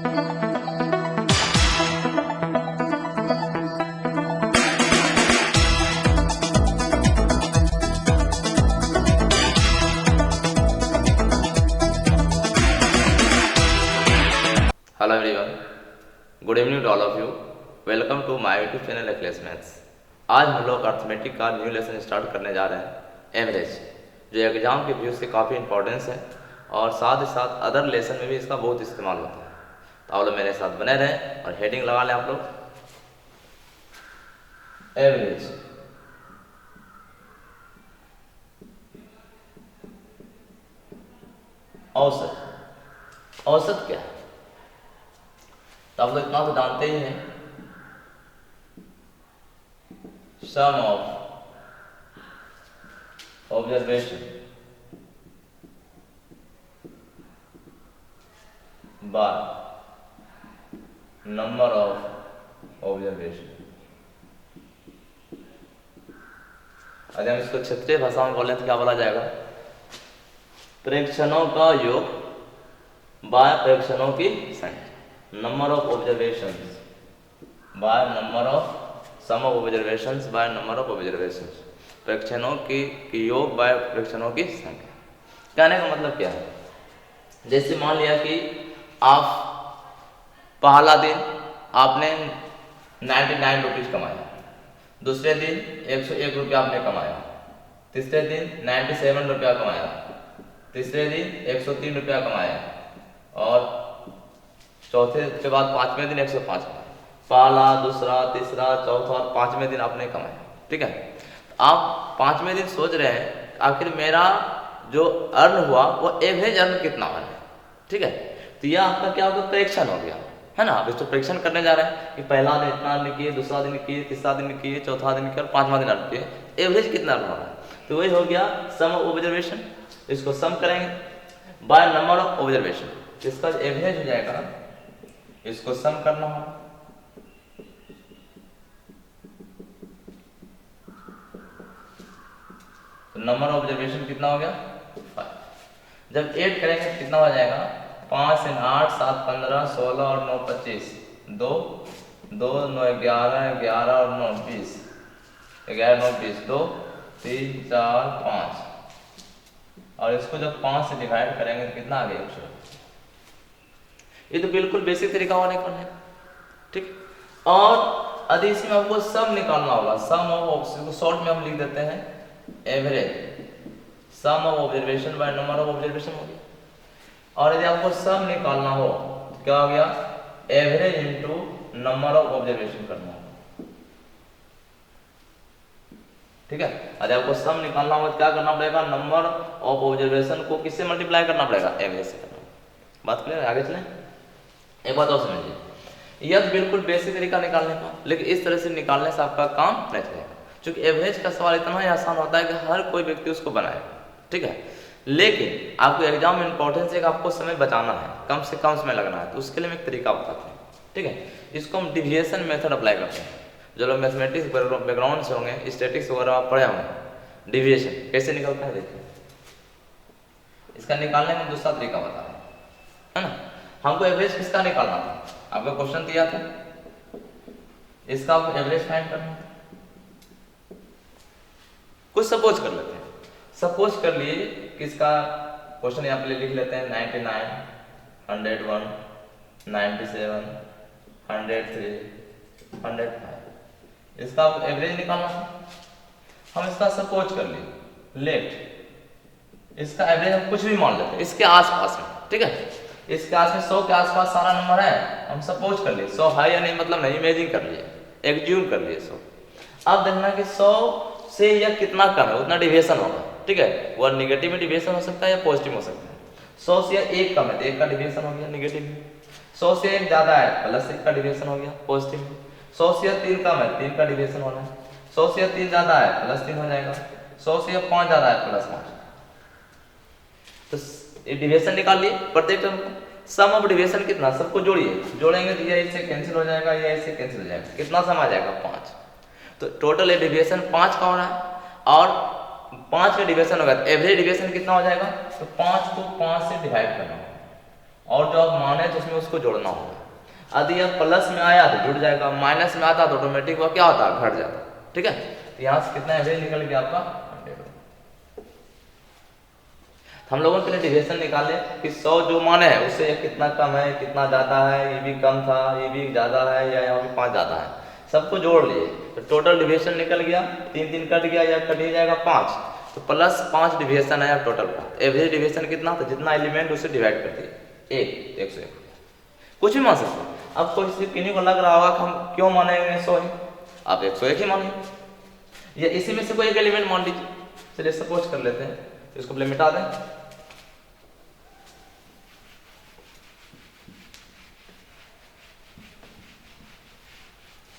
Hello everyone, good evening to all of you. Welcome to my YouTube channel एक्लेस maths. आज हम लोग arithmetic का न्यू लेसन स्टार्ट करने जा रहे हैं, एवरेज, जो एग्जाम के व्यू से काफ़ी इंपॉर्टेंस है और साथ ही साथ अदर लेसन में भी इसका बहुत इस्तेमाल होता है। तो आप लोग मेरे साथ बने रहें और हेडिंग लगा लें आप लोग, एवरेज। औसत, औसत क्या है? तो आप लोग इतना तो जानते ही हैं, sum of observation by number of observation. अगर हम इसको क्षेत्रीय भाषा में बोलें तो क्या बोला जाएगा? प्रेक्षणों का योग बाय प्रेक्षणों की संख्या। Number of observations by number of sum of observations by number of observations. प्रेक्षणों की योग बाय प्रेक्षणों की संख्या। कहने का मतलब क्या है? जैसे मान लिया कि आप पहला दिन आपने 99 रुपीज कमाया, दूसरे दिन 101 रुपया आपने कमाया, तीसरे दिन 97 रुपया कमाया, तीसरे दिन 103 रुपया कमाया और चौथे के बाद पांचवें दिन 105। पहला, दूसरा, तीसरा, चौथा और पांचवें दिन आपने कमाया। ठीक है, आप पांचवें दिन सोच रहे हैं आखिर मेरा जो अर्न हुआ वो एवरेज अर्न कितना है। ठीक है, तो यह आपका क्या होगा? प्रेक्षण हो गया, है ना। आप इसको प्रेक्षण करने जा रहे हैं कि पहला दिन इतना अर्न किए, दूसरा दिन किए, तीसरा दिन किए, चौथा दिन किए और पांचवा दिन अर्न किए, एवरेज कितना अर्न हो रहा है। तो वही हो गया सम ऑफ ऑब्जर्वेशन। इसको सम करेंगे बाय नंबर ऑफ ऑब्जर्वेशन, इसका एवरेज हो जाएगा। इसको सम करना हो तो नंबर ऑफ ऑब्जर्वेशन कितना हो गया? 5। जब ऐड करेंगे कितना हो जाएगा? 5 × 8 7 15 16 और 9 25, 2 2 9 11 11 और 9 20, 11 9 20, 2 3 4 5। और इसको जब 5 से डिवाइड करेंगे तो कितना आ गया? 100। ये तो बिल्कुल बेसिक तरीका होने का है। ठीक, और यदि इसमें आपको सम निकालना होगा, सम ऑफ, शॉर्ट में हम लिख देते हैं average some of observation by number of observation हो गया। और यदि आपको सम निकालना हो तो क्या हो गया? Average into number of observation करना होगा। ठीक है, यदि आपको सम निकालना होगा तो क्या करना पड़ेगा? नंबर ऑफ ऑब्जर्वेशन को किससे मल्टीप्लाई करना पड़ेगा? एवरेज से करना। बात क्लियर है? आगे चलें। एक बात और समझिए, यह तो बिल्कुल बेसिक तरीका निकालने का, लेकिन इस तरह से निकालने से आपका काम नहीं चलेगा, क्योंकि एवरेज का सवाल इतना ही आसान होता है कि हर कोई व्यक्ति उसको बनाए। ठीक है, लेकिन आपको एग्जाम में इंपॉर्टेंस है कि आपको समय बचाना है, कम से कम समय लगना है, तो उसके लिए हम एक तरीका बताते हैं। ठीक है, इसको हम डिविएशन मेथड अप्लाई करते हैं। जो लोग मैथमेटिक्स बैकग्राउंड से होंगे, स्टैटिक्स वगैरह आप पढ़े होंगे, डिविएशन कैसे निकलता है देखिए। इसका निकालने में दूसरा तरीका बता रहे हैं, है ना। हमको एवरेज किसका निकालना था? आपका क्वेश्चन दिया था, इसका आपको एवरेज फाइंड करना था। कुछ सपोज कर लेते हैं, सपोज कर लिए किसका क्वेश्चन यहाँ पे लिख लेते हैं 99 101 97 103 105। इसका आपको एवरेज निकालना था। हम इसका सपोज कर लिए लेट, इसका एवरेज हम कुछ भी मान लेते हैं इसके आसपास में। ठीक है, इसके आसपास 100 के आसपास सारा नंबर है, हम सपोज कर लिए 100 है या नहीं, मतलब नहीं, इमेजिन कर लिए, एग्ज्यूम कर लिए 100। अब देखना कि 100 से यह कितना कम है उतना डिविएशन होगा। ठीक है, वह निगेटिव में डिविएशन हो सकता है या पॉजिटिव हो सकता है। 100 से यह 1 कम है तो 1 का डिविएशन हो गया निगेटिव में। 100 से 1 ज्यादा है प्लस 1 का डिविएशन हो गया पॉजिटिव में। 100 से 3 कम है 3 का डिविएशन होना है। 100 से 3 ज्यादा है प्लस 3 हो जाएगा। 100 से 5 ज्यादा है प्लस 5। तो डिविएशन निकाल लिए प्रत्येक टर्म का। सम ऑफ डिविएशन कितना? सबको जोड़िए, जोड़ेंगे तो ये इससे कैंसिल हो जाएगा, ये इससे कैंसिल हो जाएगा। कितना सम आ जाएगा? 5। तो टोटल डिविएशन 5 का हो रहा है और 5 का डिविएशन होगा तो एवरेज डिविएशन कितना हो जाएगा? तो 5 को 5 से डिवाइड करना होगा और जो आप मान है तो उसमें उसको जोड़ना होगा। यदि यह प्लस में आया तो जुड़ जाएगा, माइनस में आता तो ऑटोमेटिक वह क्या होता है, घट जाता। ठीक है, तो यहाँ से कितना एवरेज निकल गया आपका 100। हम लोगों के लिए डिविएशन निकाले कि 100 जो मान है उससे ये कितना कम है, कितना ज़्यादा है, ये भी कम था, ये भी ज़्यादा है, या यहाँ भी 5 ज़्यादा है, सबको जोड़ लिए तो टोटल डिविएशन निकल गया। 3 3 कट गया, या कट ही जाएगा 5, तो प्लस 5 डिविएशन आया टोटल का। एवरेज डिविएशन कितना था, जितना एलिमेंट उसे डिवाइड कर दिए 101, कुछ भी मान सकते हैं। अब कोई किन्हीं को लग रहा होगा कि हम क्यों मानेंगे 100 ही, आप 101 ही मानिए, या इसी में से कोई एक एलिमेंट मान लीजिए। चलिए सपोज कर लेते हैं, इसको पहले मिटा दें।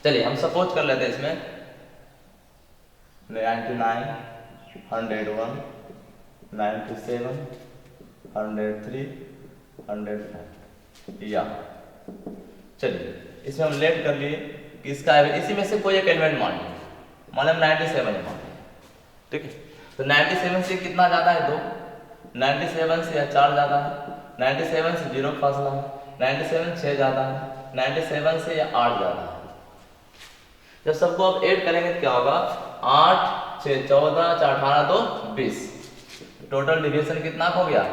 चलिए हम सपोज कर लेते हैं इसमें 99, 101, 97, 103, 105, या चलिए इसमें हम लेट कर लिए कि इसका इसी में से कोई एक एलिमेंट मान लिया, मान लिया 97 मान लिया। ठीक है, तो 97 से कितना ज्यादा है 2, 97 से 4 ज्यादा है, 97 से 0 फासला है, 97 6 ज्यादा है, 97 से 8 ज्यादा है। जब सबको आप ऐड करेंगे तो क्या होगा, 8 6 14 4 18 तो 20, टोटल डिविएशन कितना हो गया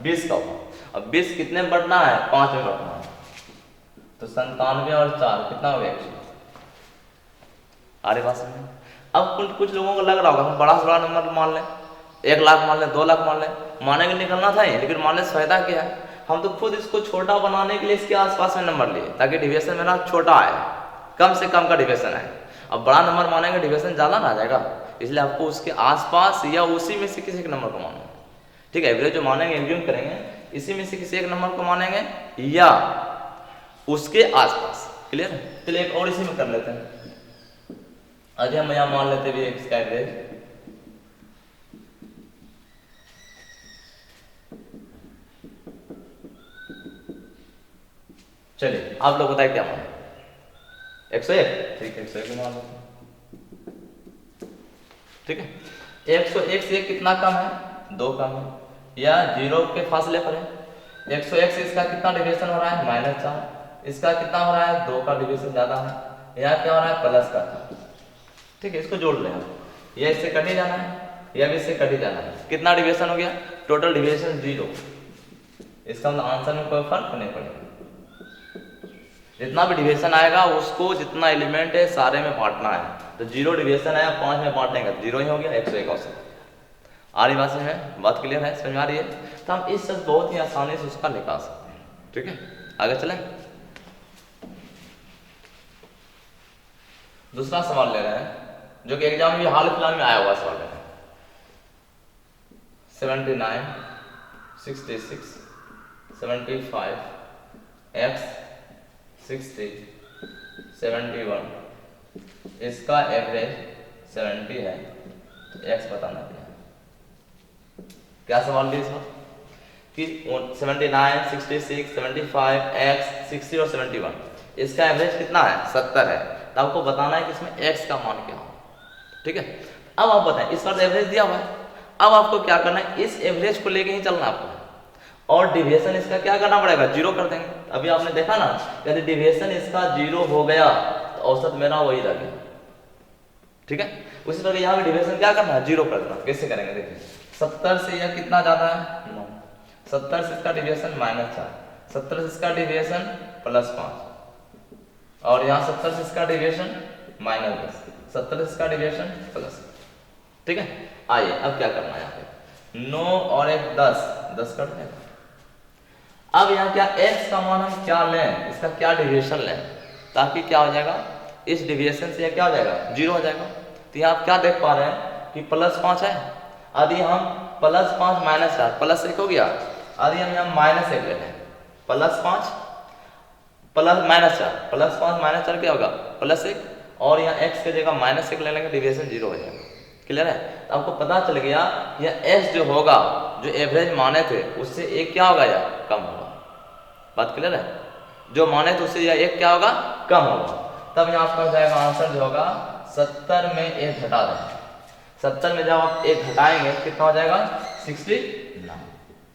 20 का होगा। अब 20 कितने में बढ़ना है, 5 में बढ़ना है, तो 97 और 4 कितना हो गया 100। आरे बात समझ। अब कुछ लोगों को लग रहा होगा हम बड़ा से बड़ा नंबर मान लें, 1 लाख मान लें, 2 लाख मान लें, मानेंगे निकलना था, लेकिन मानने से फायदा क्या है, हम तो खुद इसको छोटा बनाने के लिए इसके आसपास में नंबर लिए ताकि डिविएशन मेरा छोटा आए, कम से कम का डिविएशन आए। अब बड़ा नंबर मानेंगे डिविएशन ज़्यादा ना आ जाएगा, इसलिए आपको उसके आसपास या उसी में से किसी एक नंबर को मानना। ठीक है, एवरेज जो मानेंगे एग्ज्यूम करेंगे, इसी में से किसी एक नंबर को मानेंगे या उसके आसपास। क्लियर है, चलिए एक और इसी में कर लेते हैं। आज हम यहाँ मान लेते भी इसका एवरेज चलिए आप लोग बताइए क्या माने, 101। ठीक है 101 मान लेते हैं। ठीक है, 101 से कितना कम है, 2 कम है, या 0 के फासले पर है। 101 से इसका कितना डिविएशन हो रहा है -4, इसका कितना हो रहा है 2 का डिविएशन ज्यादा है, यहाँ क्या हो रहा है प्लस का। ठीक है, इसको जोड़ लें आप, यह इससे कट ही जाना है, यह भी इससे कट ही जाना है। कितना डिविएशन हो गया, टोटल डिविएशन 0। इसका मतलब आंसर में कोई फर्क नहीं पड़ेगा, जितना भी डिविएशन आएगा उसको जितना एलिमेंट है सारे में बांटना है। तो 0 डिविएशन आया 5 में बांटने का 0 ही हो गया, 101 औसत। आ रही बात है, बात क्लियर है, समझ में आ रही है। तो हम इस सब बहुत ही आसानी से उसका निकाल सकते हैं। ठीक है, आगे चलें। दूसरा सवाल ले रहे हैं जो कि एग्जाम में हाल फिलहाल में आया हुआ सवाल है। 79, 66, 75, x 60, 71, इसका एवरेज 70 है, तो x बताना क्या सवाल दिया सर कि 79, 66, 75, x 60 और 71, इसका एवरेज कितना है 70 है, तो आपको बताना है कि इसमें x का मान क्या हो। ठीक है, अब आप बताएं, इस बार एवरेज दिया हुआ है, अब आपको क्या करना है, इस एवरेज को लेके ही चलना आपको, और डिविएशन इसका क्या करना पड़ेगा 0 कर देंगे। अभी आपने देखा ना, यदि डिविएशन इसका 0 हो गया तो औसत मेरा वही रह गया। ठीक है, उसी तरह यहाँ पे डिविएशन क्या करना है 0 कर देना। कैसे करेंगे देखिए, 70 से यह कितना ज्यादा है 9, 70 से इसका डिविएशन -4, 70 से इसका डिविएशन +5, और यहाँ 70 से इसका डिविएशन -10, 70 से इसका डिविएशन +। ठीक है, आइए अब क्या करना है, यहाँ पे 9 और 1 10, 10 कर देगा। अब यहाँ क्या x का मान हम क्या लें, इसका क्या डिविएशन लें, ताकि क्या हो जाएगा, इस डिविएशन से यह क्या हो जाएगा 0 हो जाएगा। तो यहाँ आप क्या देख पा रहे हैं कि +5 है, यदि हम +5 -4 +1 हो गया, यदि हम यहाँ -1 ले लें, +5 -4 +5 -4 क्या होगा +1, और यहाँ x की जगह -1 ले लेंगे, डिविएशन 0 हो जाएगा। क्लियर है, तो आपको पता चल गया यह x जो होगा, जो एवरेज माने थे उससे 1 क्या होगा या कम होगा। बात क्लियर है, जो माने थे उससे यह 1 क्या होगा कम होगा। तब यहाँ आपका जाएगा आंसर जो होगा 70 में 1 घटा दें, 70 में जब आप 1 घटाएंगे कितना हो जाएगा 69,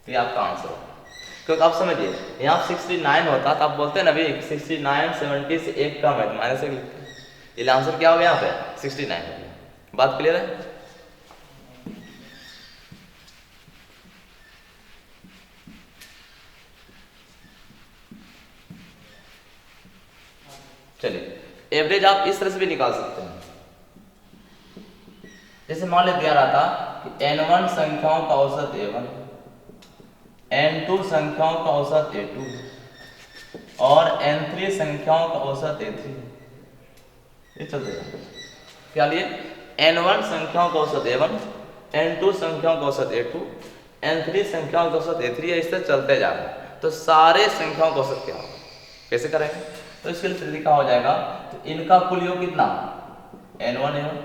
ये आपका आंसर होगा। क्योंकि आप समझिए यहाँ 69 होता तो आप बोलते हैं ना अभी 69 70 से एक कम है तो माइनस एक लिखते हैं, इसलिए आंसर क्या हो गया यहाँ पे 69 हो गया। बात क्लियर है? चलिए एवरेज आप इस तरह से भी निकाल सकते हैं, जैसे मान लिया दिया रहा था कि n1 संख्याओं का औसत a1, n2 संख्याओं का औसत a2 और n3 संख्याओं का औसत a3। ये चलते जाए क्या लिए n1 संख्याओं का औसत a1, n2 संख्याओं का औसत a2, n3 संख्याओं का औसत a3 है, इस तरह चलते जा रहे हैं। तो सारे संख्याओं का औसत क्या होगा, कैसे करेंगे? तो इसके लिए तरीका हो जाएगा, तो इनका कुल योग कितना n1 a1,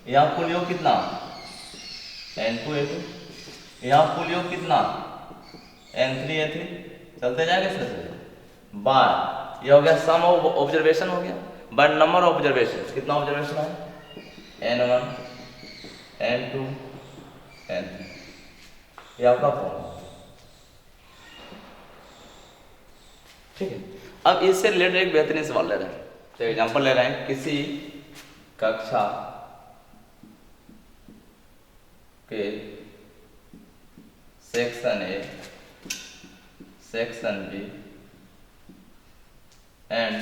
यहाँ कुल योग कितना n2 a2, यहाँ कुल योग कितना n3 a3, चलते जाएगा इस तरह से बार। ये हो गया सम ऑफ ऑब्जर्वेशन हो गया, बाय नंबर ऑफ ऑब्जर्वेशन। कितना ऑब्जर्वेशन है n1 n2 n3, ये आपका फॉर्मूला। ठीक है, अब इससे रिलेटेड एक बेहतरीन सवाल ले रहे हैं। तो एग्जांपल ले रहे हैं, किसी कक्षा के section A, section B and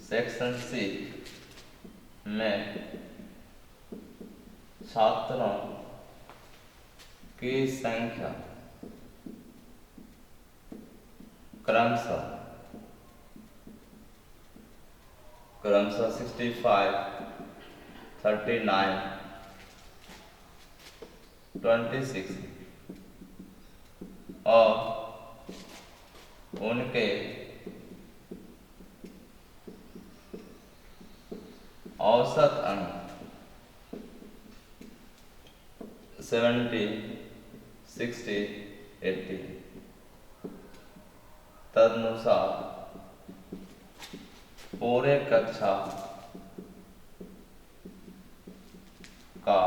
section C में छात्रों की संख्या क्रमशः 65, 39, 26 और उनके औसत अंक 70, 60, 80। तदनुसार पूरे कक्षा का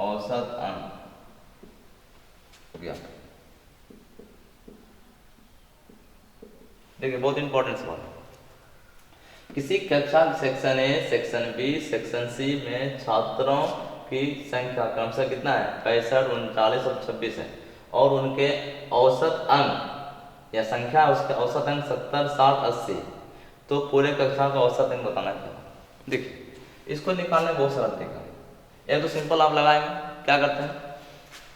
औसत अंक गया। देखिए बहुत इंपॉर्टेंट सवाल है। किसी कक्षा section A, section B, section C में छात्रों की संख्या क्रमशः कितना है 65, 39 और 26 है और उनके औसत अंक या संख्या उसके औसत अंक 70, 60, 80। तो पूरे कक्षा का औसत अंक बताना क्या। देखिए इसको निकालने बहुत सारा तरीका है। एक तो सिंपल आप लगाएंगे, क्या करते हैं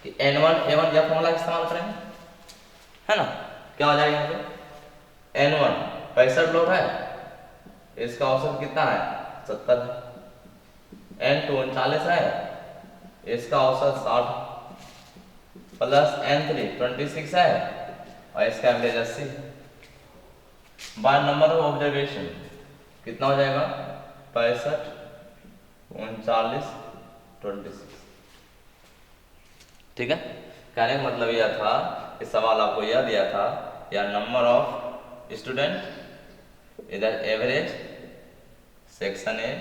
कि n1 a1 यह फॉर्मूला इस्तेमाल करेंगे, है ना। क्या हो जाएगा यहाँ पे n1 65 लोग है, इसका औसत कितना है 70 है। n2 39 है, इसका औसत 60 प्लस n3 26 है और इसका average 80। Bye number of observation कितना हो जाएगा 65, 39, 26। ठीक है, कहने का मतलब यह था कि सवाल आपको यह दिया था या नंबर ऑफ स्टूडेंट, इधर average section A,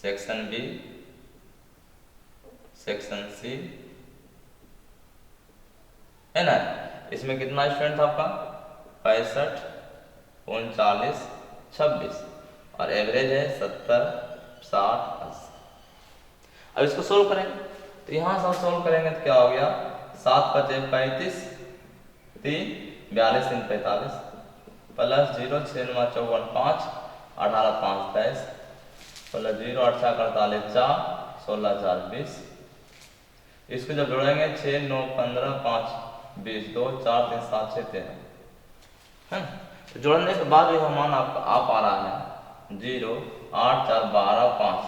section B, section C, है ना। इसमें कितना स्टूडेंट था आपका 65, 39, 26 और एवरेज है 70, 60, 80। अब इसको सोल्व करेंगे, तो यहां से सोल्व करेंगे तो क्या हो गया 7 × 5 = 35, 3 42, 3 45 प्लस 0 6 9 54 5 18 5 23 प्लस 0 8 4 48 4 16 4 20। इसको जब जोड़ेंगे 6 9 15 5 20 2 4 3 7 6 13 है। तो जोड़ने के बाद यह मान आपका आ पा रहा है 0 8 4 12 5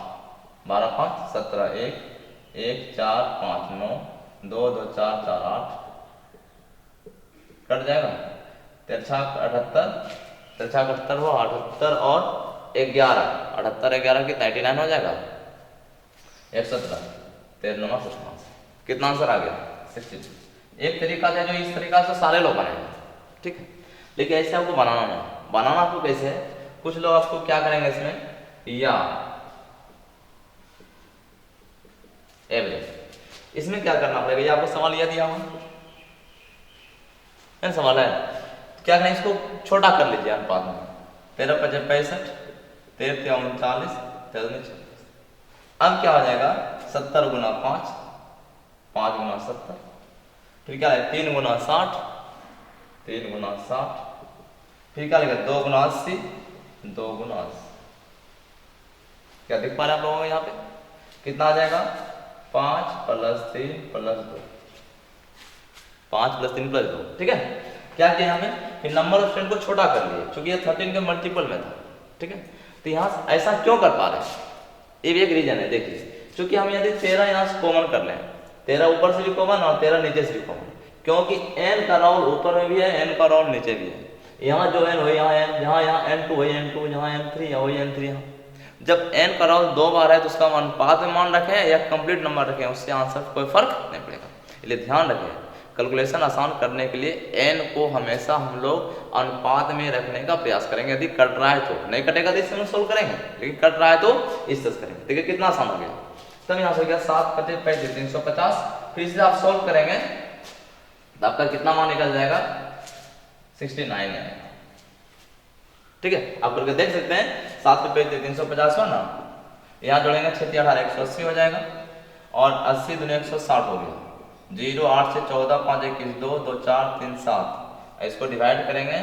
12 5 17 1 1 4 5 9 2 2 4 4 8 कट जाएगा 73 78 73 हुआ 78 और 11 78 11 कितना 89 हो जाएगा 117 13 9 17। कितना आंसर आ गया 62। एक तरीका है जो इस तरीका से सारे लोग बनाएंगे, ठीक है, लेकिन ऐसे आपको बनाना नहीं। बनाना आपको कैसे है, कुछ लोग आपको क्या करेंगे इसमें या एवरेज इसमें क्या करना पड़ेगा, ये आपको सवाल यह दिया हुआ है, सवाल है क्या करें, इसको छोटा कर लीजिए अनुपात में, 13 × 5 = 65, 13 × 3 = 39, 13 × 36। अब क्या हो जाएगा 70 × 5, 5 × 70, फिर क्या है 3 × 60, 3 × 60, फिर क्या लिखा 2 × 80, 2 × 80। क्या दिख पा रहे आप लोगों को यहाँ पे कितना आ जाएगा 5 + 3 + 2, 5 + 3 + 2। ठीक है, क्या किया हमने, फिर नंबर ऑफ स्टूडेंट को छोटा कर लिए क्योंकि ये 13 के मल्टीपल में था। ठीक है, तो यहाँ ऐसा क्यों कर पा रहे हैं, ये भी एक रीजन है। देखिए क्योंकि हम यदि 13 यहाँ से कॉमन कर लें, 13 ऊपर से भी कॉमन और 13 नीचे से भी कॉमन, क्योंकि n का राउंड ऊपर में भी है, n का राउंड नीचे भी है। यहाँ जो n वही यहाँ n, यहाँ n2 वही n2, यहाँ n3 वही n3। यहाँ जब n का राउंड 2 बार है तो उसका अनुपात में मान रखें या कंप्लीट नंबर रखें, उससे आंसर कोई फर्क नहीं पड़ेगा। इसलिए ध्यान रखें, कैलकुलेशन आसान करने के लिए n को हमेशा हम लोग अनुपात में रखने का प्रयास करेंगे। यदि कट रहा है तो नहीं कटेगा तो इससे हम सोल्व करेंगे, लेकिन कट रहा है तो इससे करेंगे। देखिए कितना आसान हो गया। तब यहाँ से हो गया 7 × 5 = 350। फिर इसे आप सोल्व करेंगे तो आपका कितना मान निकल जाएगा 69 आएगा। ठीक है, आप करके देख सकते हैं 7 × 5 = 350 हो ना, यहाँ जोड़ेंगे 6 × 18 = 180 हो जाएगा और 80 × 160 हो गया। 0 8 से 14 5 21 2 2 4 3 7, इसको डिवाइड करेंगे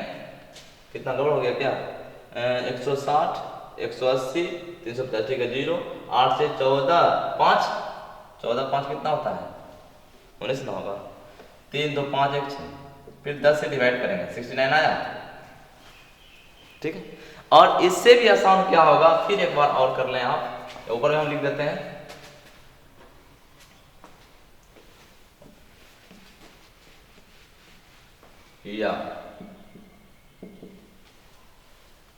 कितना गड़बड़ हो गया क्या 160 180 350। ठीक है, 0 8 से 14 5 14 5 कितना होता है 19 ना होगा, 3 2 5 1 6, फिर 10 से डिवाइड करेंगे 69 आया। ठीक है, और इससे भी आसान क्या होगा, फिर एक बार और कर लें आप, ऊपर में हम लिख देते हैं या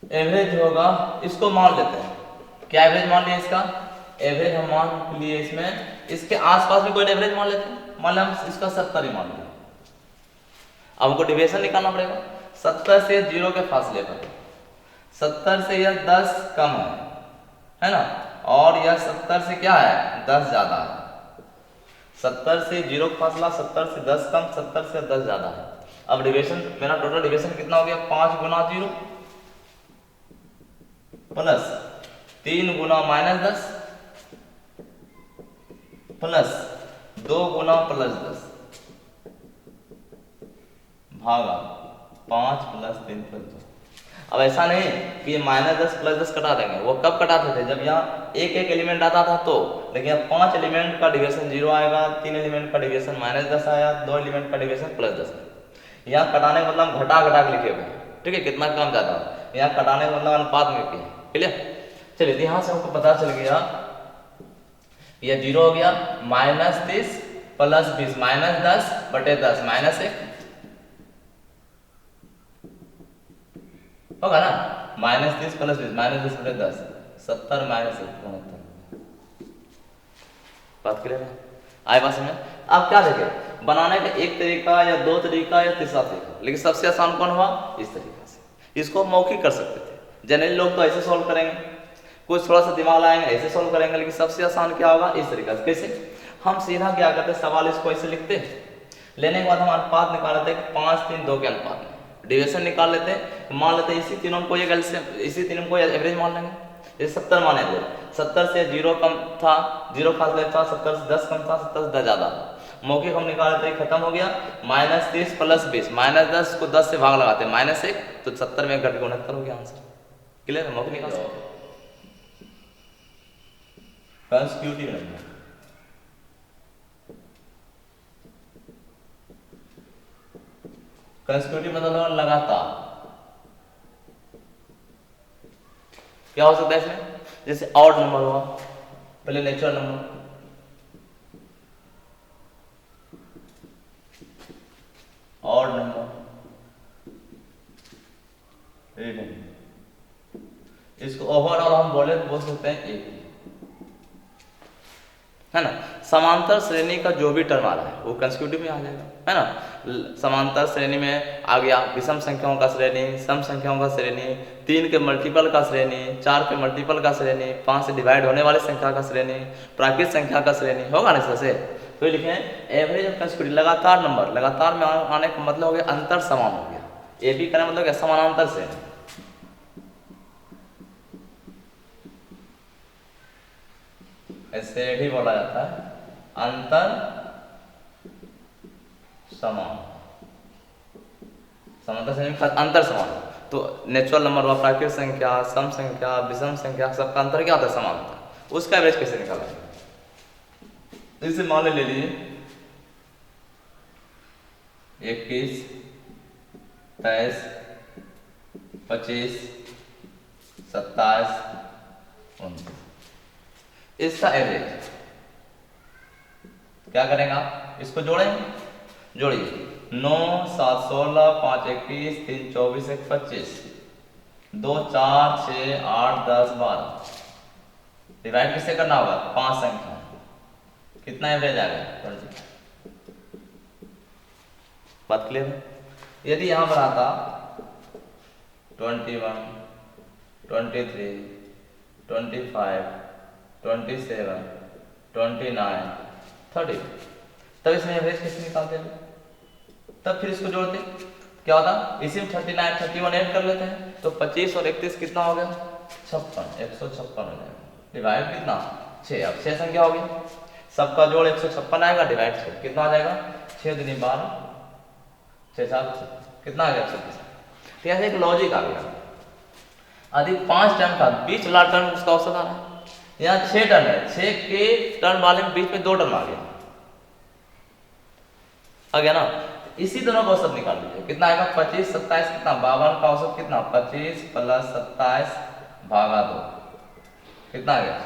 एवरेज होगा, इसको मान लेते हैं। क्या एवरेज मान लिया इसका, एवरेज हम मान लिए इसमें, इसके आसपास भी कोई एवरेज मान लेते हैं। मान लिया हम इसका 70 ही मान लिया। अब हमको डिविएशन निकालना पड़ेगा 70 से 0 के फासले पर। 70 से यह 10 कम है ना, और यह 70 से क्या है 10 ज्यादा है। 70 से 0 का फासला 70 से 10 कम, 70 से 10 ज्यादा है। अब डिविएशन मेरा टोटल डिविएशन कितना हो गया 5 × 0 प्लस 3 × -10 प्लस 2 × +10 भागा 5 + 3 + 2। अब ऐसा नहीं कि -10 + 10 कटा देंगे, वो कब कटाते थे जब यहाँ एक एक एलिमेंट आता था तो, लेकिन यहाँ 5 एलिमेंट का डिविएशन 0 आएगा, 3 एलिमेंट का डिविएशन -10 आया, 2 एलिमेंट का डिविएशन +10। यहाँ कटाने का मतलब घटा घटा के लिखे हुए हैं। ठीक है, कितना कम ज्यादा, यहाँ कटाने का मतलब अनुपात में किया। क्लियर, चलिए यहाँ से हमको पता चल गया यह 0 हो गया, -30 + 20 -10 / 10 -1 होगा ना, -30 + 20 -10 / 10 70 - 1 69। बात क्लियर है, आए बात समझ। अब क्या देखें, बनाने का एक तरीका या दो तरीका या तीसरा तरीका, लेकिन सबसे आसान कौन हुआ इस तरीका से। इसको मौखिक कर सकते थे, जनरली लोग तो ऐसे सॉल्व करेंगे, कुछ थोड़ा सा दिमाग लगाएंगे ऐसे सॉल्व करेंगे, लेकिन सबसे आसान क्या होगा इस तरीका से। कैसे, हम सीधा क्या करते सवाल इसको ऐसे लिखते, लेने के बाद हम अनुपात निकाल लेते 5 3 2 के अनुपात में, डिविएशन निकाल लेते, मान लेते इसी तीनों को इसी तीनों को एवरेज मान लेंगे। जैसे 70 माने थे, 70 से 0 कम था, 0 फासले था, 70 से 10 कम था, 70 से 10 ज्यादा था। मौखिक हम निकाल लेते, खत्म हो गया। -30 + 20 -10 को 10 से भाग लगाते -1, तो 70 में घट के 69 हो गया आंसर। क्लियर है, मौखिक निकाल सकते कंसेक्यूटिव नंबर। कंसेक्यूटिव मतलब लगातार। क्या हो सकता है इसमें, जैसे ऑड नंबर हुआ, पहले नेचुरल नंबर, ऑड नंबर, इसको ओवरऑल हम बोले तो बोल सकते हैं एक, है ना। समांतर श्रेणी का जो भी टर्म आ रहा है वो कंसेक्यूटिव में आ जाएगा, है ना। समांतर श्रेणी में आ गया विषम संख्याओं का श्रेणी, सम संख्याओं का श्रेणी, 3 के मल्टीपल का श्रेणी, 4 के मल्टीपल का श्रेणी, 5 से डिवाइड होने वाली संख्या का श्रेणी, प्राकृत संख्या का श्रेणी होगा ना। इससे तो ये लिखे एवरेज ऑफ कंसेक्यूटिव, लगातार नंबर, लगातार में आने का मतलब हो गया अंतर समान हो गया। ए बी का मतलब क्या, समानांतर से, ऐसे भी बोला जाता है, अंतर समान, समांतर से अंतर समान। तो नेचुरल नंबर व प्राकृतिक संख्या, सम संख्या, विषम संख्या, सबका अंतर क्या होता है, समांतर। उसका एवरेज कैसे निकाला, इसे मान ले लीजिए 21, 23, 25, 27, 29, इसका एवरेज क्या करेंगे आप, इसको जोड़ेंगे, जोड़िए 9, 7, 16, 5, 21, 3, 24, 1, 25, 2, 4, 6, 8, 10, 12, डिवाइड किससे करना होगा, 5 संख्या, कितना एवरेज आ गया, 20। बात क्लियर है। यदि यहां पर आता 21, 23, 25, 27, 29, 30, तब इसमें एवरेज कैसे निकालते हैं, तब फिर इसको जोड़ते क्या होता, इसी में 39, 31 ऐड कर लेते हैं, तो 25 और 31 कितना हो गया, 56, 156 हो जाएगा, डिवाइड कितना 6, अब 6 संख्या हो गया, सबका जोड़ 156 आएगा, डिवाइड 6 कितना आ जाएगा, 6 दूनी 12, 6 7 कितना आ गया 26। तो एक लॉजिक आ गया, यदि 5 टर्म था, बीच वाला टर्म उसका औसत आ रहा है, यहाँ 6 टर्म है, 6 के टर्म वाले में बीच में 2 टर्म आ गया ना, इसी दोनों का औसत निकाल लीजिए, कितना आएगा 25, 27 कितना, 52 का औसत कितना, 25 + 27 भागा 2, कितना आ गया।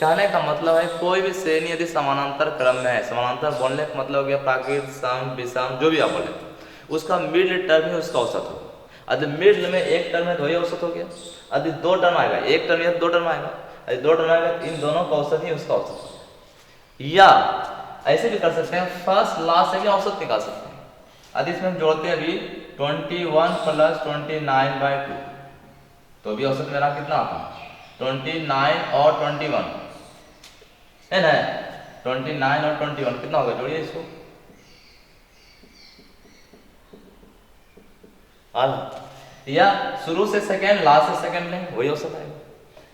कहने का मतलब है कोई भी श्रेणी यदि समानांतर क्रम में है, समानांतर बोलने का मतलब हो गया प्राकृत, सम, विषम, जो भी आप बोले, उसका मिडिल टर्म ही उसका औसत हो। यदि मिडिल में एक टर्म है तो वही औसत हो गया, यदि 2 टर्म आएगा, एक टर्म या 2 टर्म आएगा, यदि 2 टर्म आएगा, इन दोनों का औसत ही उसका औसत हो। या ऐसे भी कर सकते हैं, फर्स्ट लास्ट से भी औसत निकाल सकते हैं। यदि इसमें हम जोड़ते हैं अभी 21 + 29/2, तो भी औसत मेरा कितना आता, 29 और 21 है ना, 29 और 21 कितना होगा, जोड़िए इसको, या शुरू से सेकंड लास्ट से सेकंड लें, वही औसत आएगा।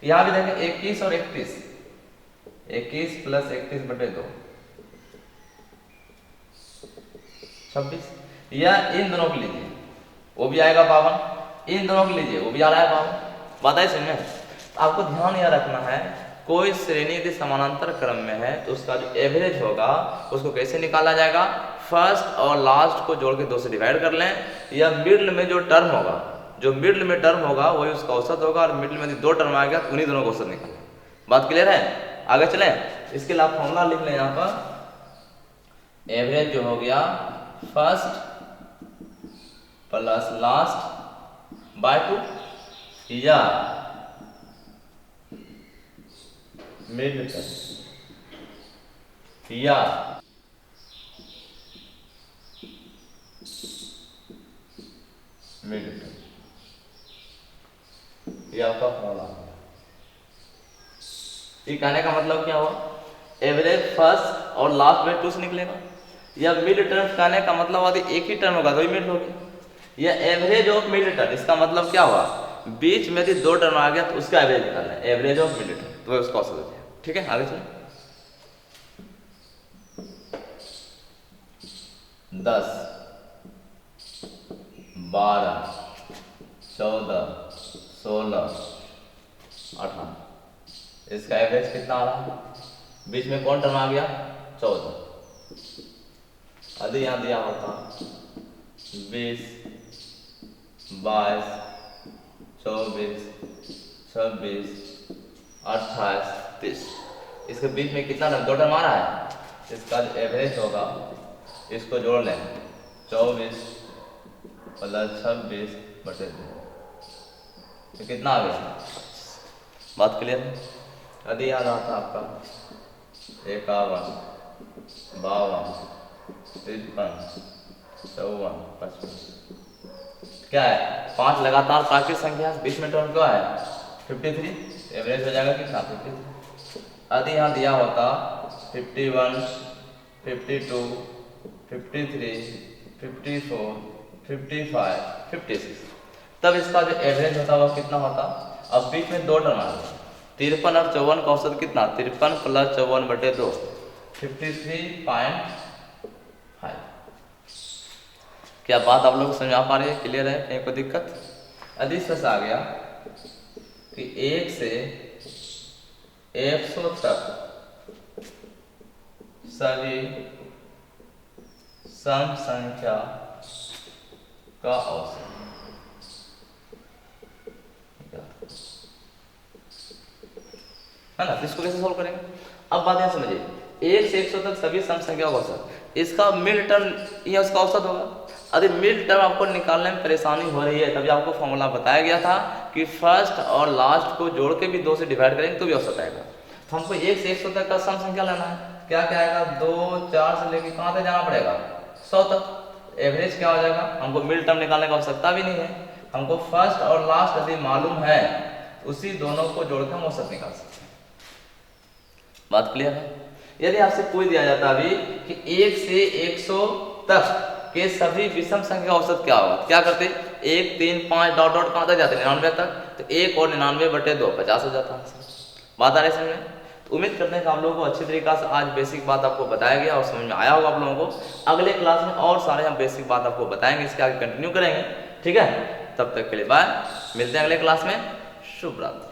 यहां भी देखें 21 और 31, 21 + 31/2 26, या इन दोनों को लीजिए, वो भी आएगा 52, इन दोनों को लीजिए, वो भी आ रहा है 52। बात है समझ में। आपको ध्यान यह रखना है, कोई श्रेणी यदि समानांतर क्रम में है तो उसका जो एवरेज होगा उसको कैसे निकाला जाएगा, फर्स्ट और लास्ट को जोड़ के 2 से डिवाइड कर लें, या मिडिल में जो टर्म होगा, जो मिडिल में टर्म होगा वही उसका औसत होगा, और मिडिल में यदि 2 टर्म आ गया तो उन्हीं दोनों का औसत निकालें। बात क्लियर है, आगे चलें। इसके लिए आप फॉर्मूला लिख लें, यहाँ पर एवरेज जो हो गया फर्स्ट + लास्ट बाय 2, या मिड टर्म, या मिड टर्म, ये आपका फॉर्मूला है। ये कहने का मतलब क्या हुआ, एवरेज फर्स्ट और लास्ट में 2 से निकलेगा, या मिड टर्म कहने का मतलब यदि एक ही टर्म होगा तो ही मिड होगी, या एवरेज ऑफ मिड टर्म, इसका मतलब क्या हुआ, बीच में यदि 2 टर्म आ गया तो उसका एवरेज निकालना है, एवरेज ऑफ मिड टर्म, तो उसका औसत हो जाए। ठीक है, आगे चलें। 10, 12, 14, 16, 18, इसका एवरेज कितना आ रहा है, बीच में कौन टर्म आ गया, 14। यदि यहाँ दिया होता 20, 22, 24, 26, 28, 30, इसके बीच में कितना टर्म, 2 टर्म आ रहा है, इसका जो एवरेज होगा इसको जोड़ लें, 24 + 26/2, तो कितना आ गया। बात क्लियर है। यदि याद आता आपका 51, 52, 53, 54, 55, क्या है, 5 लगातार प्राकृतिक संख्या, बीच में टर्म क्या है 53, एवरेज हो जाएगा कितना 53। यदि यहाँ दिया होता 51, 52, 53, 54, 55, 56। तब इसका जो एवरेज होता है वो कितना होता? अब बीच में दो टर्म आ गए, 53 और 54 का औसत कितना? 53 + 54/2, 53.5। क्या बात आप लोग समझ आ पा रही है? क्लियर है? कहीं कोई दिक्कत? यदि इसमें आ गया कि 1 से 100 तक सभी सम संख्या का औसत है ना, इसको कैसे सोल्व करेंगे? अब बात यहां समझिए, 1 से 100 तक सभी सम संख्या का औसत, इसका मिड टर्म ये उसका औसत होगा। यदि मिड टर्म आपको निकालने में परेशानी हो रही है, तभी आपको फॉर्मूला बताया गया था कि फर्स्ट और लास्ट को जोड़ के भी 2 से डिवाइड करेंगे तो भी औसत आएगा। तो हमको 1 से 100 तक का सम संख्या लेना है। क्या क्या आएगा? 2, 4 से लेके कहाँ तक जाना पड़ेगा? 100 तक। एवरेज क्या हो जाएगा? हमको मिड टर्म निकालने की आवश्यकता भी नहीं है, हमको फर्स्ट और लास्ट यदि मालूम है उसी दोनों को जोड़कर हम औसत निकाल सकते हैं। बात क्लियर है? यदि आपसे पूछ दिया जाता अभी कि 1 से 100 तक के सभी विषम संख्या औसत क्या होगा, क्या करते? 1, 3, 5 डॉट डॉट कहाँ तक जाते? 99 तक। तो 1 और 99/2 50 हो जाता है। बात आ रही है समझ में? तो उम्मीद करते हैं कि आप लोगों को अच्छी तरीके से आज बेसिक बात आपको बताया गया और समझ में आया होगा आप लोगों को। अगले क्लास में और सारे हम बेसिक बात आपको बताएंगे, इसके आगे कंटिन्यू करेंगे। ठीक है, तब तक के लिए बाय, मिलते हैं अगले क्लास में। शुभ रात्रि।